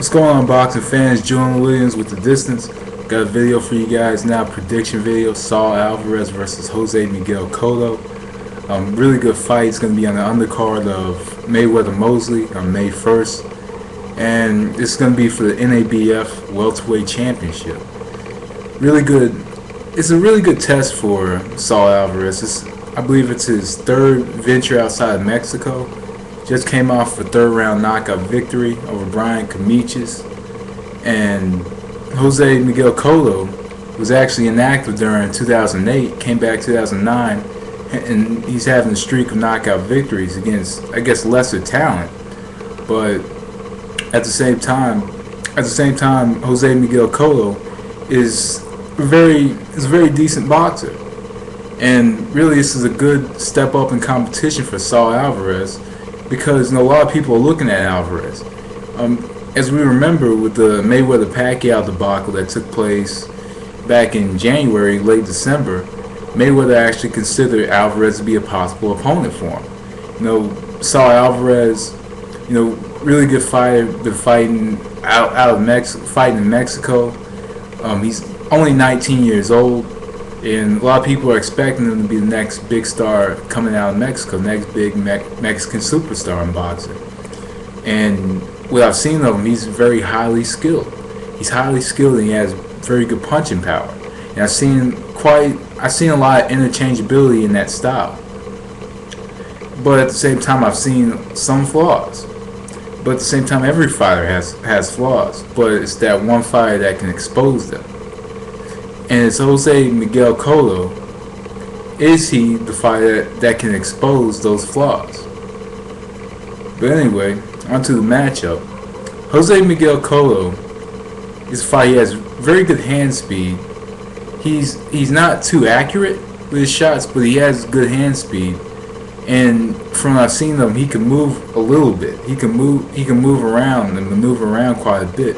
What's going on, boxing fans? Julian Williams with The Distance. Got a video for you guys now, prediction video. Saul Alvarez versus Jose Miguel Cotto. Really good fight. It's going to be on the undercard of Mayweather-Mosley on May 1st. And it's going to be for the NABF Welterweight Championship. Really good. It's a really good test for Saul Alvarez. I believe it's his third venture outside of Mexico. Just came off a third-round knockout victory over Brian Camichis. And Jose Miguel Cotto was actually inactive during 2008, came back 2009, and he's having a streak of knockout victories against, I guess, lesser talent. But at the same time, Jose Miguel Cotto is a very decent boxer. And really, this is a good step up in competition for Saul Alvarez, because a lot of people are looking at Alvarez. As we remember with the Mayweather-Pacquiao debacle that took place back in January, late December, Mayweather actually considered Alvarez to be a possible opponent for him. Saul Alvarez, really good fighter, been fighting fighting in Mexico. He's only 19 years old. And a lot of people are expecting him to be the next big star coming out of Mexico, next big Mexican superstar in boxing. And what I've seen of him, he's very highly skilled. He's highly skilled, and he has very good punching power. And I've seen a lot of interchangeability in that style. But at the same time, I've seen some flaws. But at the same time, every fighter has flaws. But it's that one fighter that can expose them. And it's Jose Miguel Cotto. Is he the fighter that can expose those flaws? But anyway, onto the matchup. Jose Miguel Cotto is a fighter. He has very good hand speed. He's not too accurate with his shots, but he has good hand speed. And from what I've seen of him, he can move a little bit. He can move around and maneuver around quite a bit.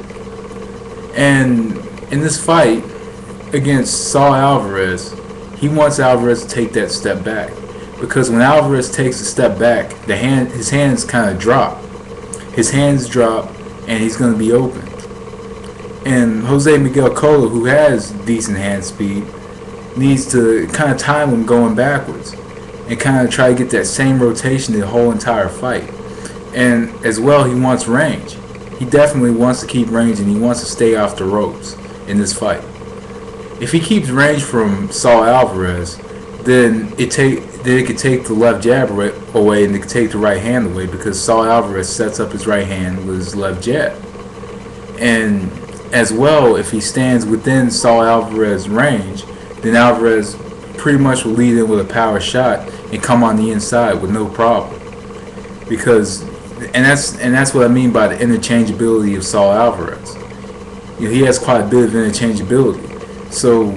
And in this fight against Saul Alvarez, he wants Alvarez to take that step back, because when Alvarez takes a step back, his hands kind of drop. His hands drop, and he's going to be open. And Jose Miguel Cotto, who has decent hand speed, needs to kind of time him going backwards and kind of try to get that same rotation the whole entire fight. And as well, he wants range. He definitely wants to keep range, and he wants to stay off the ropes in this fight. If he keeps range from Saul Alvarez, then it could take the left jab away, and it could take the right hand away, because Saul Alvarez sets up his right hand with his left jab. And as well, if he stands within Saul Alvarez's range, then Alvarez pretty much will lead in with a power shot and come on the inside with no problem. And that's what I mean by the interchangeability of Saul Alvarez. He has quite a bit of interchangeability. So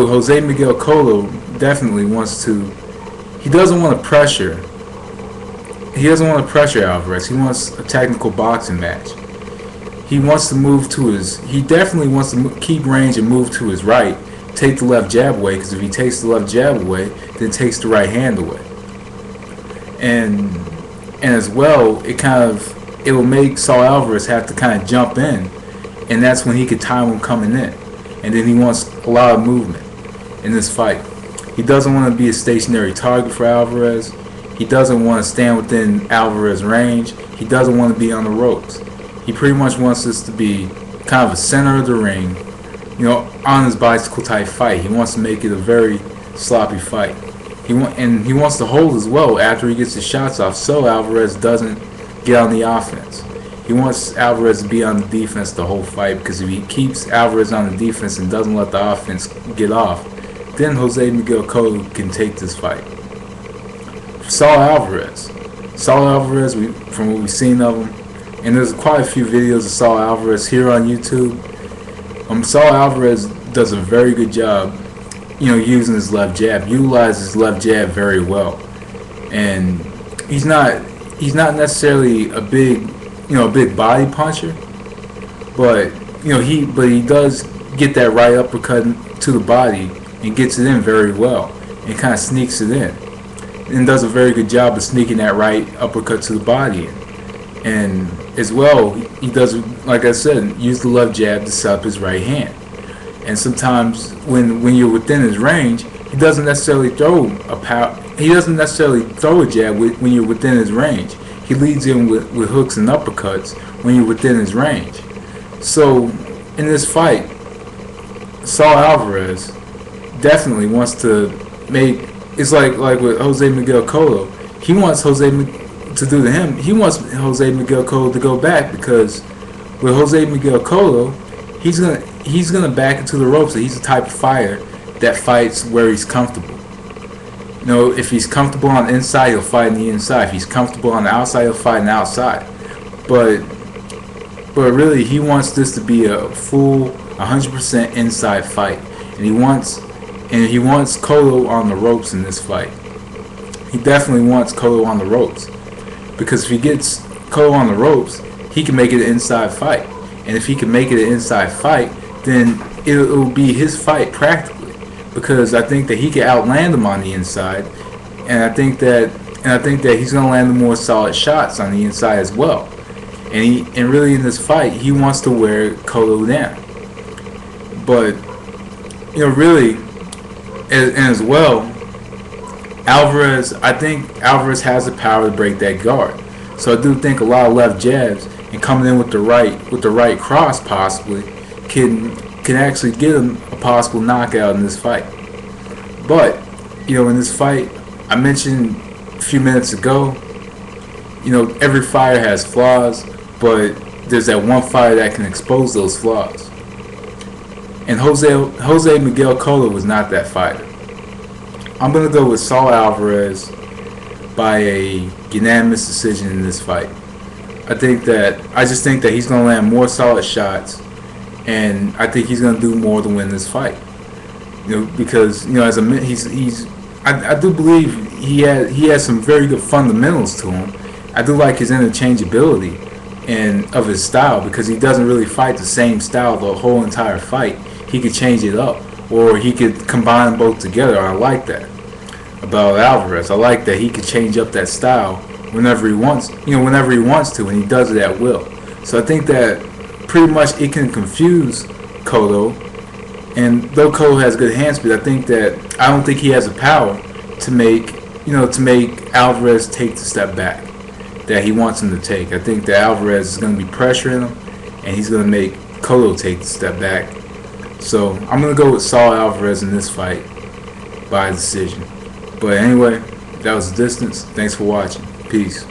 Jose Miguel Cotto definitely wants to. He doesn't want to pressure. He doesn't want to pressure Alvarez. He wants a technical boxing match. He wants to move to his. He definitely wants to keep range and move to his right. Take the left jab away, because if he takes the left jab away, then takes the right hand away. And as well, it will make Saul Alvarez have to kind of jump in, and that's when he could time him coming in. And then he wants a lot of movement in this fight. He doesn't want to be a stationary target for Alvarez. He doesn't want to stand within Alvarez's range. He doesn't want to be on the ropes. He pretty much wants this to be kind of a center of the ring, on his bicycle type fight. He wants to make it a very sloppy fight. He wants to hold as well after he gets his shots off, so Alvarez doesn't get on the offense. He wants Alvarez to be on the defense the whole fight, because if he keeps Alvarez on the defense and doesn't let the offense get off, then Jose Miguel Cotto can take this fight. Saul Alvarez, from what we've seen of him, and there's quite a few videos of Saul Alvarez here on YouTube. Saul Alvarez does a very good job, using his left jab, utilizes his left jab very well, and he's not necessarily a big body puncher, but he does get that right uppercut to the body and gets it in very well, and kind of sneaks it in, and does a very good job of sneaking that right uppercut to the body in. And as well, he does, like I said, use the left jab to set up his right hand. And sometimes when you're within his range, he doesn't necessarily throw he doesn't necessarily throw a jab when you're within his range. He leads in with hooks and uppercuts when you're within his range. So in this fight, Saul Alvarez definitely wants to make, it's like with Jose Miguel Cotto. He wants to do to him. He wants Jose Miguel Cotto to go back, because with Jose Miguel Cotto, he's gonna back into the ropes. So he's the type of fighter that fights where he's comfortable. You know, if he's comfortable on the inside, he'll fight on the inside. If he's comfortable on the outside, he'll fight on the outside. But really, he wants this to be a full 100% inside fight, and he wants Cotto on the ropes in this fight. He definitely wants Cotto on the ropes, because if he gets Cotto on the ropes, he can make it an inside fight. And if he can make it an inside fight, then it'll be his fight practically, because I think that he can outland him on the inside, and I think that he's gonna land the more solid shots on the inside as well. And really in this fight, he wants to wear Cotto down. But really, and as well, I think Alvarez has the power to break that guard. So I do think a lot of left jabs and coming in with the right cross possibly can actually get him a possible knockout in this fight. But in this fight, I mentioned a few minutes ago, every fighter has flaws, but there's that one fighter that can expose those flaws. And Jose Miguel Cotto was not that fighter. I'm gonna go with Saul Alvarez by a unanimous decision in this fight. I just think that he's gonna land more solid shots, and I think he's gonna do more to win this fight. Because I do believe he has some very good fundamentals to him. I do like his interchangeability and of his style, because he doesn't really fight the same style the whole entire fight. He could change it up, or he could combine them both together. I like that about Alvarez. I like that he could change up that style whenever he wants, to, and he does it at will. So I think that pretty much it can confuse Cotto, and though Cotto has good hand speed, I don't think he has the power to make Alvarez take the step back that he wants him to take. I think that Alvarez is going to be pressuring him, and he's going to make Cotto take the step back. So I'm going to go with Saul Alvarez in this fight by decision. But anyway, that was the distance. Thanks for watching. Peace.